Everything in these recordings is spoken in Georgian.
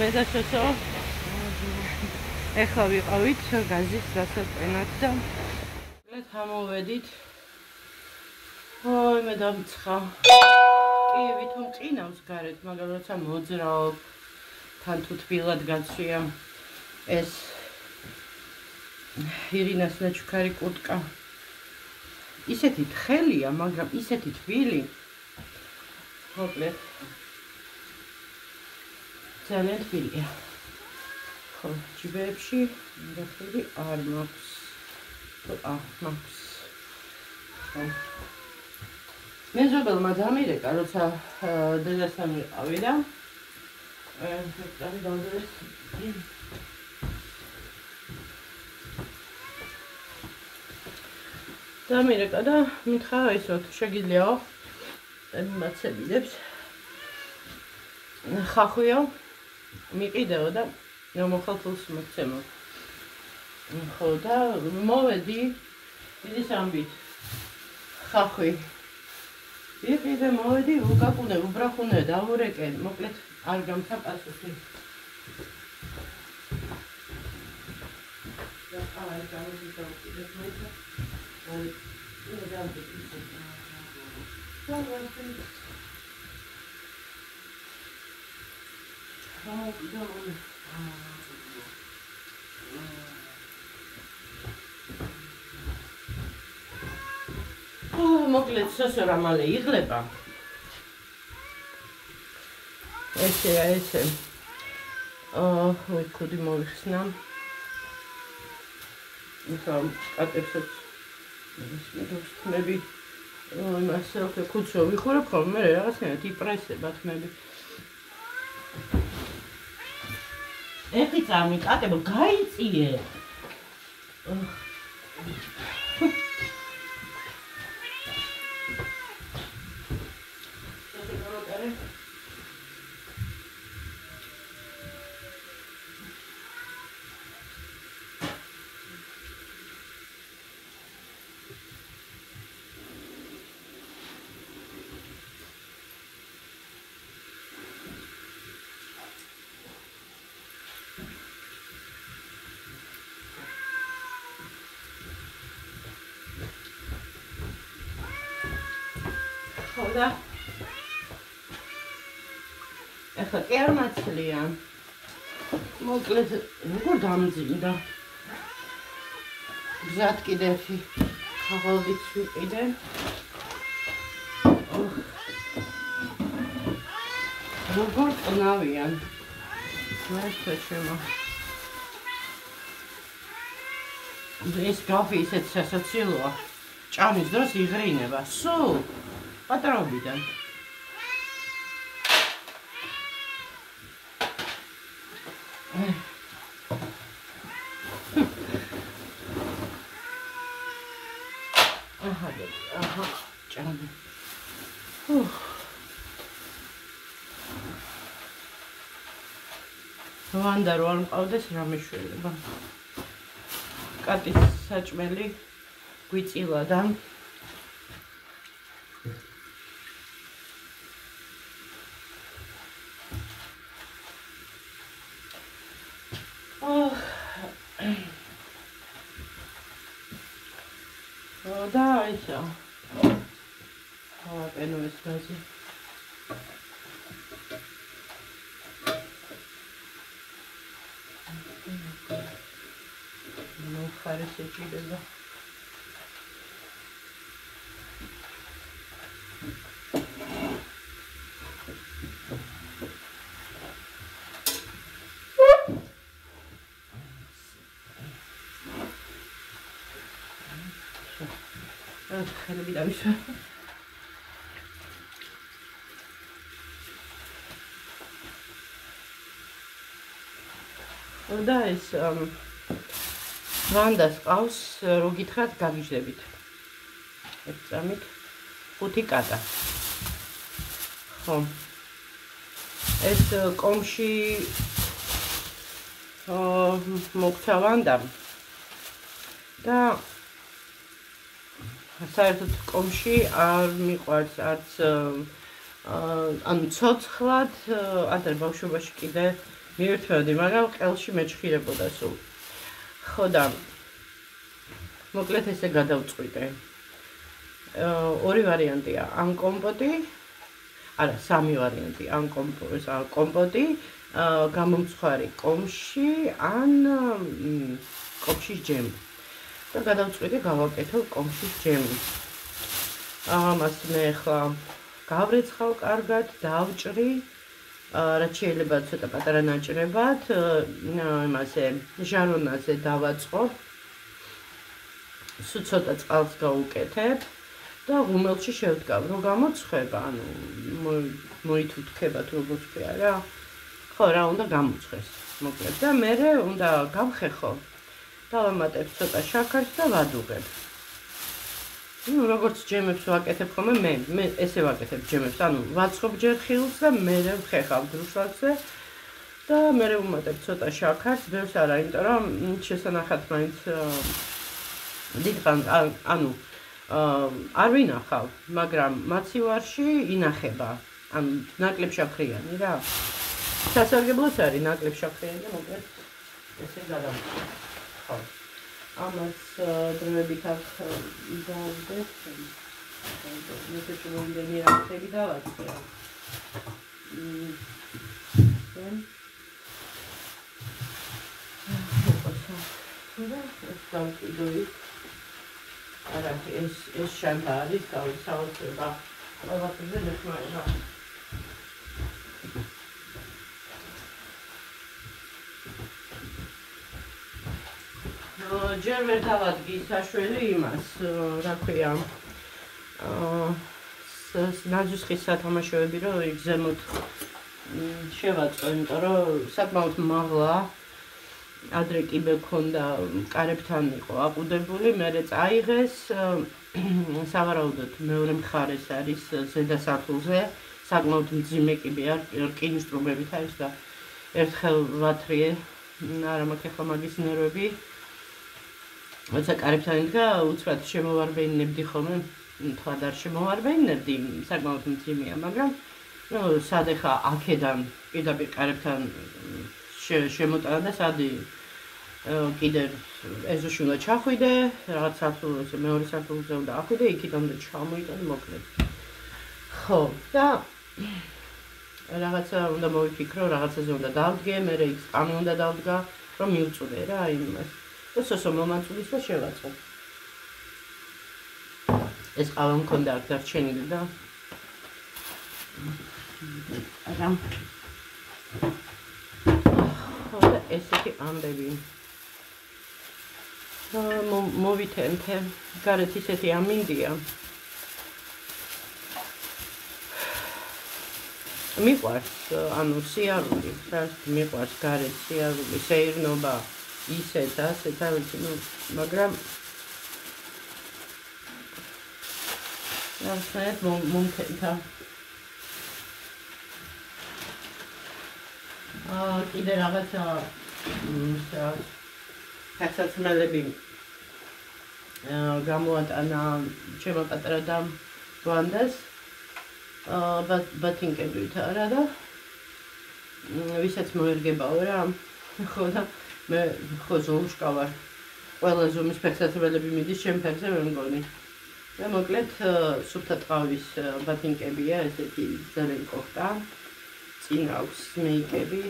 მე და შოშო ეხლა ვიყავით გაზის დასაწყენად და ამოვედით. ой, მე დამცხა. კი, ვითომ ყინავს გარეთ, მაგრამ როცა მოძრაობ, თან თუ თბილად გაცვია ეს ირინას ნაჩუქარი კურტკა. ისეთი თხელია, მაგრამ ისეთი თბილი. მოკლედ ძალიან თბილია. ხო, ჯიბეებში ნახევარი არ მაქვს. მაქვს. მეზობელმა დამირეკა, როცა დედასთან ვიყავი და დამირეკა და მითხრა ისო თუ შეგიძლიაო მაცებიდებს ხახვიო მიყიდეო და მოხალხულს მოგცემო. ხო და მოვედი დიდი სამბით ხახვი იყიდე მოვედი უკაკუნე უბრახუნე დავურეკე მოკლედ არ გამცა პასუხი. და აი გამოდიდა უკიდე მოიცა აი მე დამბიჭი მოკლედ შოშო რა მალე იღლება. ესეა ესე. ხუდი მოვიხსნა. ეხლა კატებსაც მები იმასე ხუთშო ვიხურებ ხოლმე მე რაღაცნაირად იპრესება თმები. ეხი წამიკატებო გაიწიე. და ეხლა კი არ მაცლია. მოკლედ როგორ დამძიმდა. გზად კიდევ ხაღალდით ვიყიდე. როგორ ყნავიან. მართლა შემო. ეს კაფე ისეთ სასაცილოა. ჭამის დროს იღრინება. სულ პატრობიდან. აჰა, ჭამი. ვანდა რო არ მყავდეს რა მეშველება. კატის საჭმელი გვიწილა და და ისო. პენუეს გაზი. ნუ ხარეს ეჭირება. ხელები დავიშვა. და ეს ვანდას ყავს რო გითხრათ გაგიჟდებით. ერთ წამით 5 კატა. ხო. ეს კომში მოგცა ვანდამ და საერთოდ კომში არ მიყვარს არც ანუ ცოცხლად ადრე ბავშვობაში კიდე მივირთმევდი, მაგრამ ყელში მეჩხირებოდა სულ. ხო და მოკლედ ესე გადავწყვიტე. ორი ვარიანტია, ან კომპოტი, არა, სამი ვარიანტი, ან კომპოტი, გამომცხვარი კომში, ან კომშის ჯემი. და გადავწყვიტე გავაკეთო კომშის ჯემი. ამას მე ახლა გავრეცხავ კარგად, დავჭრი, რაც შეიძლება ცოტა პატარა ნაჭრებად, იმაზე ჟარონაზე დავაწყობ. სულ ცოტა წყალს გავუკეთებ და ღუმელში შევდგავ, რომ გამოცხება, ანუ მოითუთქება თუ როგორც ქვია რა. ხო, რა უნდა გამოცხეს, მოკლედ და მე უნდა გავხეხო. დავამატებ ცოტა შაქარს და ვადუღებ. როგორც ჯემებს ვაკეთებ ხოლმე, მე ესე ვაკეთებ ჯემებს, ანუ ვაცხობ ჯერ ხილს და მე ვხეხავ დრუშლაკზე და მე ვუმატებ ცოტა შაქარს, ბევრს არა, იმიტომ რომ შესანახად მაინც დიდხანს, ანუ არ ვინახავ, მაგრამ მაცივარში ინახება, ანუ ნაკლებ შაქრიანი რა. სასარგებლოც არის ნაკლებ შაქრიანი და მოკლედ ესე გადავწყვეტ. ხო. ამას დროებით აქ დავდებ. მე შემოვიდენი რაღაცები დავაწყე. არა, ეს შანტა არის, საოცრება. ყველაფერზე დეხმარება. ჯერ ვერ დავადგი საშველი იმას, რა ქვია, ნაძვისხის სათამაშოები, რომ იქ ზემოთ შევაწყო, იმიტომ რომ საკმაოდ მაღლა, ადრე კიბე ქონდა, კარებთან იყო აყუდებული, მერე წაიღეს, სავარაუდოდ მეორე მხარეს არის ზედა სართულზე, საკმაოდ მძიმე კიბე რკინის ტრუბებით არის და ერთხელ ვათრიე, არა მაქვს ახლა მაგის ნერვები. როცა კარებთან იდგა, უცბად შემოვარბენინებდი ხოლმე, თქვათ არ შემოვარბენინებდი, საკმაოდ მძიმეა, მაგრამ სად ეხა აქედან პირდაპირ კარებთან შემოტანა და სად კიდე ეზოში უნდა ჩახვიდე, რაღაც სართულზე, მეორე სართულზე უნდა ახვიდე, იქიდან უნდა ჩამოიტანე, მოკლედ. ხო, და რაღაცა უნდა მოვიფიქრო, რაღაცაზე უნდა დავდგე, მერე იქ სპამი უნდა დავდგა, რომ მივწვდე რა იმას. და სოსო მომაწვდის და შევაწყობ. ეს ყავა მქონდა აქ დარჩენილი და არა. ხო და ესეთი ამბები. მოვითენთე, გარეთ ისეთი ამინდია. მიყვარს, ანუ სიარული, მიყვარს გარეთ სიარული, სეირნობა. ისეთ, ასეთ, მაგრამ რაღაცნაირად მომთენთა. კიდე რაღაცა ფეხსაცმელები გამოატანა ჩემო პატარა და ბანდას ბათინკებით არა და ვისაც მოერგებაო რა, ხო და მე ხო ზოუშკა ვარ. ყველა ზომის ფეხსაცმელები მიდის ჩემ ფეხზე ვერ მგონი. და მოკლედ სუფთა ტყავის ბათინკებია, ესეთი ძალიან კოხტა. წინ აქვს მეიკები,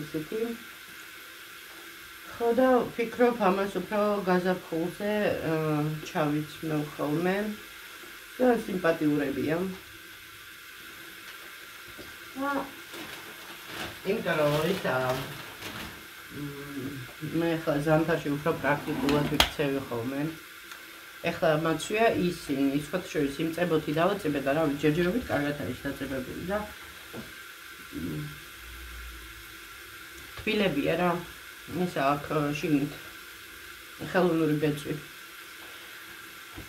ესეთი. ხო და ვფიქრობ ამას უფრო გაზაფხულზე ჩავიცმევ ხოლმე. და სიმპათიურებია. იმიტომ რომ მე ახლა ზამთარში უფრო პრაქტიკულად ვიქცევი ხოლმე. ახლა მაცვია ისინი, სხვათა შორის იმწებოთი დავაწებე და რავი, ჯერჯერობით კარგად არის დაწებებული და თბილებია რა. ისა აქ შიგნით ხელოვნური ბეწვი.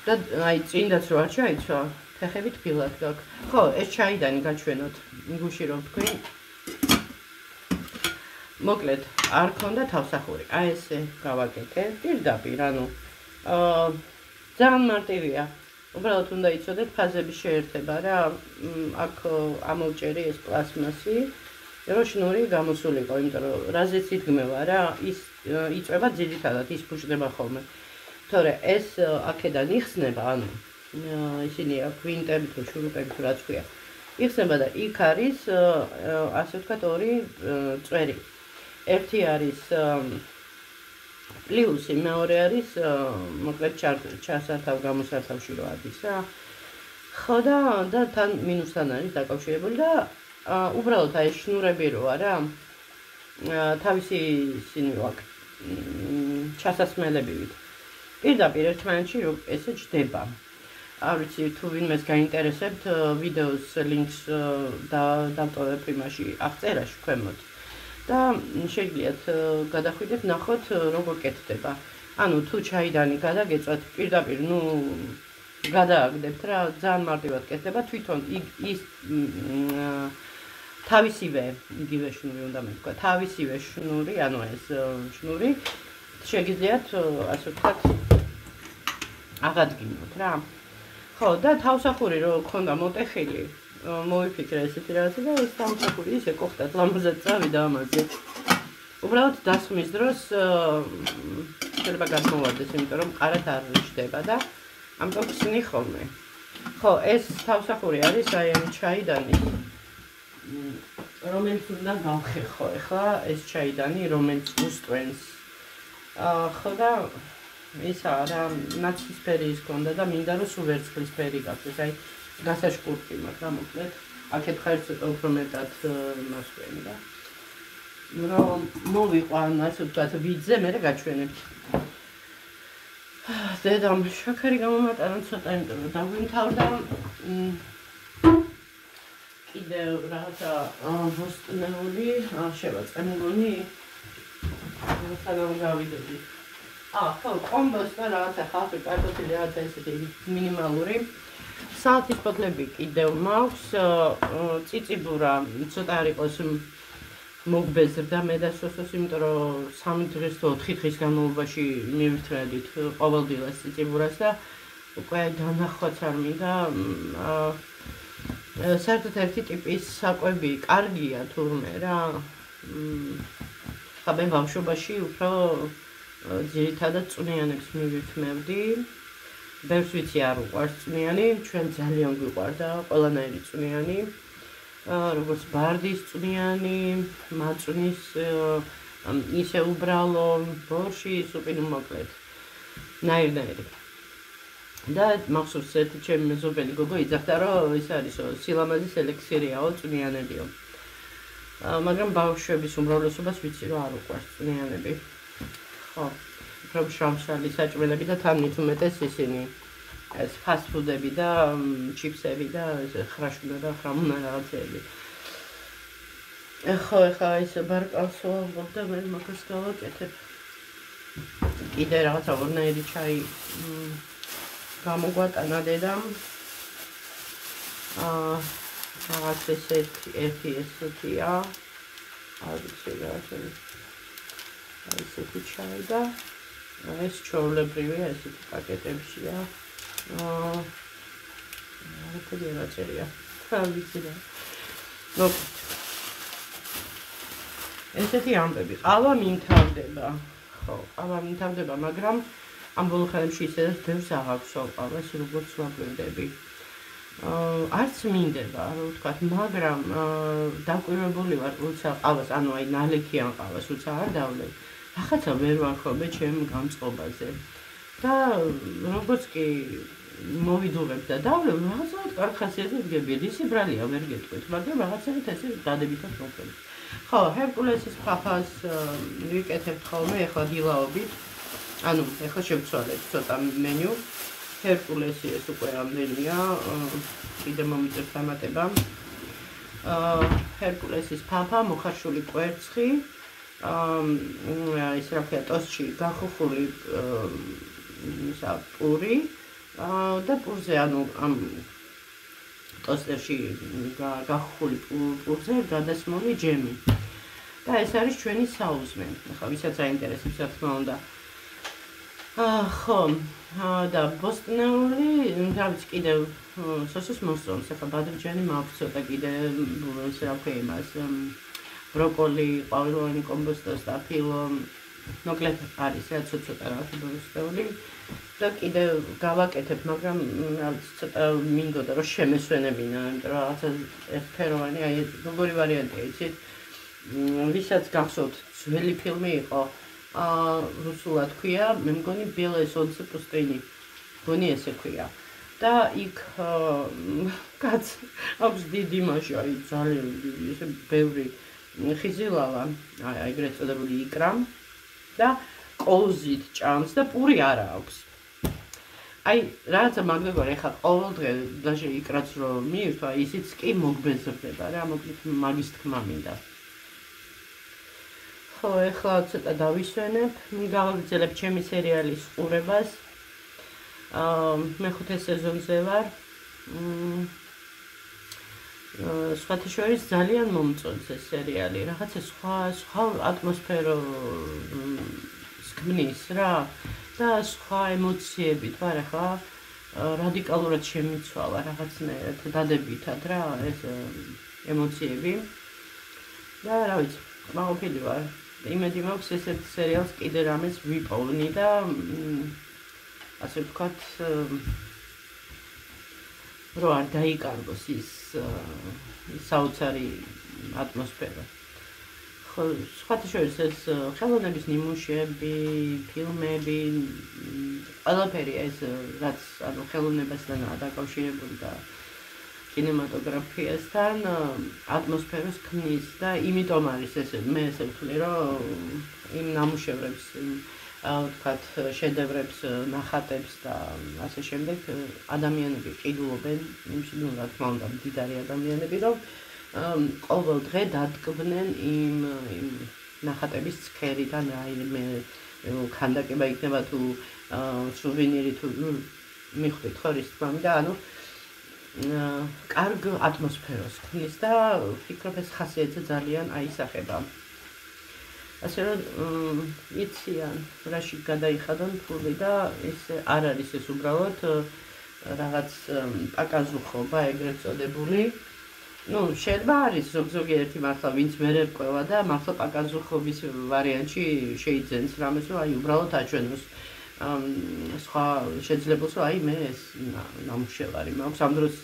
და აი წინდაც რო არ ჩაიცვა, ფეხები თბილად გაქვს. ხო, ეს ჩაიდანი გაჩვენოთ, გუში რომ თქვი. მოკლედ, არ ქონდა თავსახური. აი ესე გავაკეთე, პირდაპირ, ანუ ძალიან მარტივია. უბრალოდ უნდა იცოდეთ ფაზების შეერთება რა. აქ ამოვჭერი ეს პლასმასი, რომ შნური გამოსულიყო, იმიტომ რომ რაზეც იდგმევა რა, ის იწვება ძირითადად, ის ფუჭდება ხოლმე. თორე ეს აქედან იხსნება, ანუ ისინი გვინტები თუ შურუპები თუ რაც ქვია. იხსნება და იქ არის ასე ვთქვათ ორი წვერი. ერთი არის პლუსი, მეორე არის მოკლედ ჩასართავ გამოსართავში რო არის რა. ხო და თან მინუსთან არის დაკავშირებული და უბრალოდ აი შნურები რო არა თავისი ისინი ვაკ ჩასასმელებივით. პირდაპირ ერთმანეთში რო ესე ჯდება. არ ვიცი თუ ვინმეს გაინტერესებთ ვიდეოს ლინკს დავტოვებ იმაში აღწერაში ქვემოთ. და შეგიძლიათ გადახვიდეთ, ნახოთ როგორ კეთდება. ანუ თუ ჩაიდანი გადაგეწვათ პირდაპირ, გადააგდებთ რა, ძალიან მარტივად კეთდება, თვითონ ის თავისივე იგივე შნური უნდა მეთქვა, თავისივე შნური, ანუ ეს შნური შეგიძლიათ ასე ვთქვათ აღადგინოთ რა. ხო, და თავსახური რო ქონდა მოტეხილი, მოვიფიქრე ესეთი რაღაცა და ეს თავსახური ისე გოხდათ ლამაზად წავიდა ამაზე. უბრალოდ დასხმის დროს შეიძლება გადმოვარდეს, იმიტომ რომ მყარად არ რჩება და ამიტომ ხსნი ხოლმე. ხო, ეს თავსახური არის აი ამ ჩაიდანი, რომელიც უნდა გავხერხო ახლა ეს ჩაიდანი, რომელიც უსტვენს. ხო და ისა რა ნაცისფერი ის ქონდა და მინდა რომ სულ ვერცხლისფერი გახდეს, აი გასაშკურტი მაქვს რა მოკლედ. აქეთ ხარ ცოტა უფრო მეტად მასვენი და რომ მოვიყვან ასე ვთქვათ ვიძე, მერე გაჩვენებთ. დედამ შაქარი გამომატანა ცოტა, იმიტომ რომ დაგვიმთავრდა კიდევ რაღაცა ბოსტნეული შევაწყე მგონი სანამ გავიდოდი. ხო, კომბოს და რაღაცა ხალხი კარტოფილი რაღაცა ესეთი მინიმალური. საათის ფოთლები კიდევ მაქვს, წიწიბურა ცოტა არ იყოს მოგბეზრდა მე და სოსოს, იმიტომ რომ 3 დღეს თუ 4 დღის განმავლობაში მივირთმევდით ყოველდღიურად წიწიბურას და უკვე დანახვაც არ მინდა. საერთოდ ერთი ტიპის საკვები კარგია თურმე რა. ხა მე ბავშვობაში უფრო ძირითადად წვნიანებს მივირთმევდი. ბევრს ვიცი არ უყვარს წვნიანი, ჩვენ ძალიან გვიყვარდა ყველანაირი წვნიანი. როგორც ბარდის წვნიანი, მაწვნის ისე უბრალო, ბორში, სუპი მოკლედ. ნაირ-ნაირი. და მახსოვს ერთი ჩემი მეზობელი გოგო იძახდა, რომ ის არისო, სილამაზის ელექსირიაო წვნიანებიო. მაგრამ ბავშვების უმრავლესობას ვიცი, რომ არ უყვარს წვნიანები. ხო, უფრო შავშალი საჭმელები და თან მით უმეტეს ისინი ეს ფასტფუდები და ჩიფსები და ხრაშუნა და ხრამუნა რაღაცეები. ხო, ეხლა ის ბარკალს ვაღებ და მე მაგას გავაკეთებ. კიდე რაღაცა ორნაირი ჩაი გამოგვატანა დედამ. რაღაც ერთი ესეთია. არ ვიცი რა არის. ესეთი ჩაი და ეს ჩვეულებრივია ესეთი პაკეტებშია. რა რაწერია. რა ვიცი რა. ესეთი ამბები. ყავა მიმთავრდება. ხო, ყავა მიმთავრდება, მაგრამ ამ ბოლო ხანებში ისედაც ბევრს აღაქვსო ყავას, როგორც ვაკვირდები. არც მინდება, რომ ვთქვათ, მაგრამ დაკვირვებული ვარ, როცა ყავას, ანუ აი ნალექიან ყავას, როცა არ დავლებ. ახაცა ვერ ვარ ხოლმე ჩემ გამწყობაზე. და როგორც კი მოვიდუღებ და დავლებ, რაღაცა კარგ ხასიათზე ვდგები, ისი ბრალია ვერ გეტყვით, მაგრამ რაღაცებით ესე დადებითად მოხდება. ხო, ჰერკულესის ფაფას ვიკეთებთ ხოლმე ახლა დილაობით. ანუ ახლა შევცვალეთ ცოტა მენიუ. ჰერკულესი ეს უკვე ამდენია, კიდე მომიწევს დამატება. ჰერკულესის ფაფა, მოხარშული კვერცხი, ის რა ქვია, ტოსტში გახუხული ისა პური და პურზე, ანუ ამ ტოსტერში გახუხული პურზე გადასმული ჯემი. და ეს არის ჩვენი საუზმე. ახლა ვისაც აინტერესებს, რა თქმა უნდა. ხო, და ბოსტნეული, რა ვიცი, კიდევ სოსოს მოსწონს, ახლა ბადრიჯანი მაქვს ცოტა კიდე, ეს რა ქვია იმას, ბროკოლი, ყვავილოვანი კომბოსტო, სტაფილო, მოკლედ არის რა ცოტა რაღაცა ბოსტეული და კიდევ გავაკეთებ, მაგრამ ცოტა მინდოდა რომ შემესვენებინა, იმიტომ რომ რაღაცა ერთფეროვანი, აი როგორი ვარიანტია, იცით? ვისაც გახსოვთ, ძველი ფილმი იყო, რუსულად ქვია, მე მგონი ბელე სოლცე პუსტინი. მგონი ესე ქვია. და იქ კაც აქვს დიდი მასა, აი ძალიან ესე ბევრი ხიზილავა, აი ეგრეთ წოდებული იკრა და ყოზით ჭამს და პური არა აქვს. აი რაღაცა მაგდებარ ეხა ყოველდღე даже იკრაც რომ მიირთვა, ისიც კი მოგბეზრდება რა, მოკლედ მაგის თქმა მინდა. ხო, ეხლა ცოტა დავისვენებ, გავაგრძელებ ჩემი სერიალის ყურებას. მეხუთე სეზონზე ვარ. სხვათა შორის ძალიან მომწონს ეს სერიალი, რაღაცა სხვა ატმოსფერო სქმნის რა და სხვა ემოციებით ვარ ახლა რადიკალურად შემიცვალა რაღაცნაირად დადებითად რა ეს ემოციები და რა ვიცი, მაყოფილი ვარ. იმედი მაქვს ესეთ სერიალს კიდე რამეს ვიპოვნი და ასე ვთქვათ რომ არ დაიკარგოს ის საოცარი ატმოსფერო. ხო, სხვათა შორის ეს ხელოვნების ნიმუშები, ფილმები, ყველაფერი ეს რაც ანუ ხელოვნებასთან დაკავშირებული და კინემატოგრაფიასთან ატმოსფეროს ქმნის და იმიტომ არის ესე მე ესე ვთვლი რომ იმ ნამუშევრებს ვთქვათ შედევრებს ნახატებს და ასე შემდეგ ადამიანები ყიდულობენ იმში რა თქმა უნდა მდიდარი ადამიანები რომ ყოველ დღე დადგმდნენ იმ ნახატების ცქერიდან რაიმე ქანდაკება იქნება თუ სუვენირი თუ მიხვდით ხო რის თქმა უნდა ანუ კარგ ატმოსფეროს ქმნის და ვფიქრობ ეს ხასიათი ძალიან აისახება. ასე რომ იციან რაში გადაიხადონ ფული და ეს არ არის ეს უბრალოდ რაღაც პაკაზუხობა ეგრეთ წოდებული. ну შეიძლება არის ზოგიერთი მართლა ვინც ვერ ერკვევა და მართლა პაკაზუხობის ვარიანტში შეიძენს რამეს რომ აი უბრალოდ აჩვენოს სხვა შეძლებულს რომ აი მე ეს ნამუშევარი მაქვს ამ დროს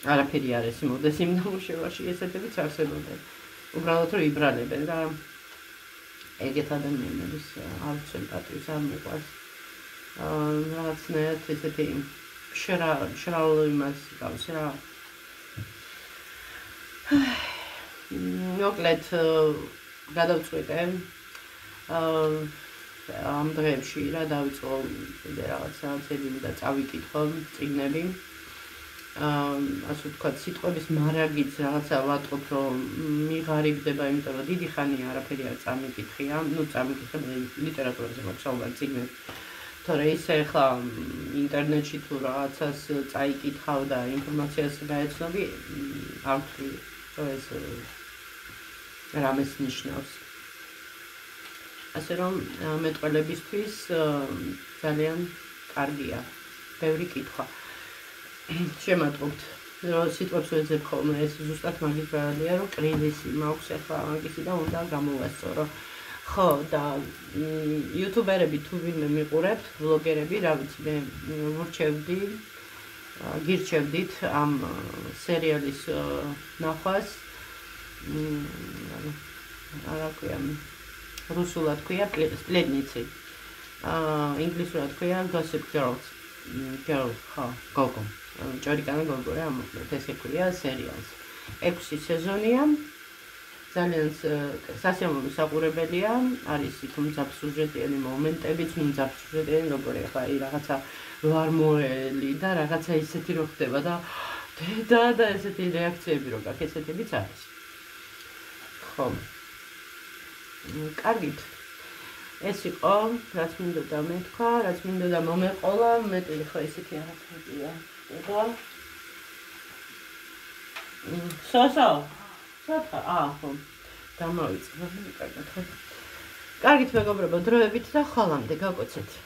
არაფერი არ ესმოდეს იმ ნამუშევარში ესეთებიც არსებობენ. უბრალოდ რომ იბრალებენ რა ეგეთ ადამიანების არ სიმპათიის არ მიყვარს რაღაცნაირად ესეთი შრალ იმას გავს რა მოკლედ გადავწყვიტე ამ დღეებში რა დავიწყო რაღაცა ცელიმი და წავიკითხო წიგნები ასე ვთქვათ სიტყვების მარაგიც რაღაცა ვატყობ რომ მიღარიბდება იმიტომ რომ დიდი ხანია არაფერი არ წამიკითხია ну წამიკითხე ლიტერატურაზე მაქვს საუბარი წიგნები თორე ისე ახლა ინტერნეტში თუ რაღაცას წაიკითხავ და ინფორმაციას გაეცნობი არ ვთვლი რომ ეს რამეს ნიშნავს ასე რომ მეტყველებისთვის ძალიან კარგია ბევრი კითხვა შემატყობთ რომ სიტყვებს ვეძებ ხოლმე ეს ზუსტად მაგის ბარალია რომ კრიზისი მაქვს ახლა მაგისი და უნდა გამოვასწორო ხო და იუთუბერები თუ ვინმე მიყურებთ ბლოგერები რა ვიცი მე გირჩევდით ამ სერიალის ნახვას არა ქვია რუსულად ქვია სპლედნიცი ინგლისურად ქვია gossip girl ხო გოგო ჭორიკანა გოგო რა მოკლედ ესე ქვია სერიალს 6 სეზონია ძალიან სასიამოვნო საყურებელია არის იქ მძაფსუჟეტიანი მომენტებიც მძაფსუჟეტიანი როგორი ახლა აი რაღაცა ვარმოელი და რაღაცა ისეთი რო ხდება და დედა და ესეთი რეაქციები რო გაქვს ესეთებიც არის ხო კარგით ეს იყო რაც მინდოდა მეთქვა რაც მინდოდა მომეყოლა მეტი ხო ესეთი რაღაცებია ეხლა სოსო ხო დამოვიწყო კარგად ხო კარგით მეგობრებო დროებით და ხვალამდე გავკოცეთ